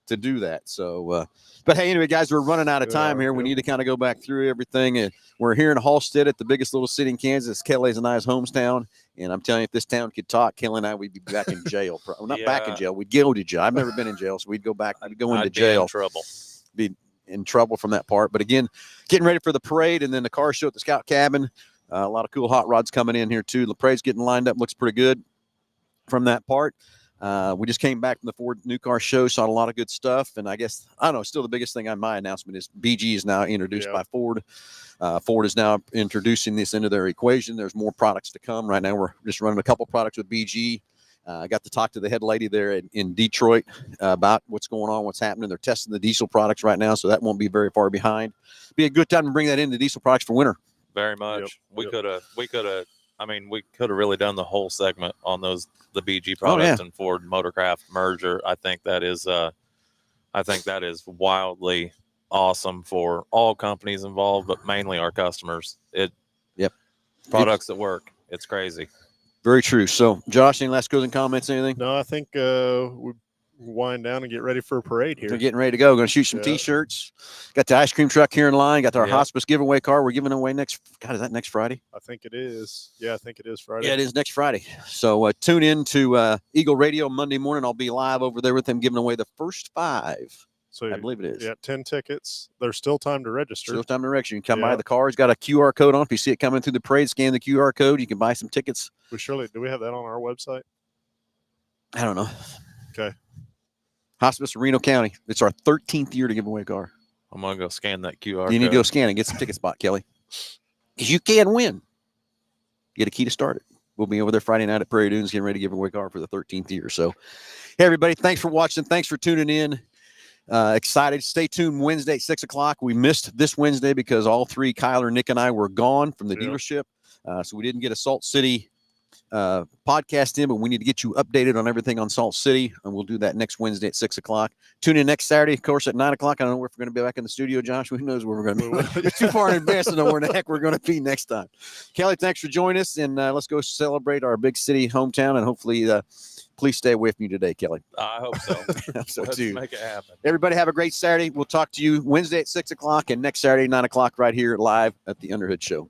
to do that. So, but hey, anyway, guys, we're running out of time here. We need to kind of go back through everything. And we're here in Halstead at the biggest little city in Kansas, Kelly's and I's hometown. And I'm telling you, if this town could talk, Kelly and I, we'd be back in jail. Not back in jail. We'd go to jail. I've never been in jail, so we'd go back. We'd go into jail. Be in trouble from that part. But again, getting ready for the parade and then the car show at the Scout Cabin. A lot of cool hot rods coming in here too. The parade's getting lined up. Looks pretty good from that part. We just came back from the Ford New Car Show, saw a lot of good stuff. And I guess, I don't know, still the biggest thing on my announcement is BG is now introduced by Ford. Ford is now introducing this into their equation. There's more products to come. Right now, we're just running a couple products with BG. I got to talk to the head lady there in Detroit about what's going on, what's happening. They're testing the diesel products right now, so that won't be very far behind. Be a good time to bring that into diesel products for winter. Very much. We could have. I mean, we could have really done the whole segment on the BG products and Ford Motorcraft merger. I think that is wildly awesome for all companies involved, but mainly our customers. Products that work. It's crazy. Very true. So, Josh, any last closing comments? Anything? No, I think we wind down and get ready for a parade here. We're getting ready to go. Going to shoot some Yeah. T-shirts. Got the ice cream truck here in line. Got our Yeah. hospice giveaway car. We're giving away next. God, is that next Friday? I think it is. Yeah, I think it is Friday. Yeah, it is next Friday. So tune in to Eagle Radio Monday morning. I'll be live over there with them giving away the first 5. So I believe it is. Yeah, 10 tickets. There's still time to register. Still time to register. You can come by. Yeah. The car's got a QR code on. If you see it coming through the parade, scan the QR code. You can buy some tickets. Do we have that on our website? I don't know. Okay. Hospice of Reno County. It's our 13th year to give away a car. I'm gonna go scan that QR. You need to code. go scan and get some ticket spot, Kelly. Because you can win. Get a key to start it. We'll be over there Friday night at Prairie Dunes getting ready to give away a car for the 13th year. So, hey, everybody, thanks for watching. Thanks for tuning in. Excited. Stay tuned Wednesday at 6 o'clock. We missed this Wednesday because all 3, Kyler, Nick, and I were gone from the dealership. So we didn't get a Salt City podcast in, but we need to get you updated on everything on Salt City. And we'll do that next Wednesday at 6 o'clock. Tune in next Saturday, of course, at 9 o'clock. I don't know if we're going to be back in the studio, Josh. Who knows where we're going to be? It's too far in advance to know where the heck we're going to be next time. Kelly, thanks for joining us. And let's go celebrate our big city hometown. And hopefully, please stay away from you today, Kelly. I hope so. So Let's too. make it happen. Everybody have a great Saturday. We'll talk to you Wednesday at 6 o'clock and next Saturday, 9 o'clock, right here live at the Underhood Show.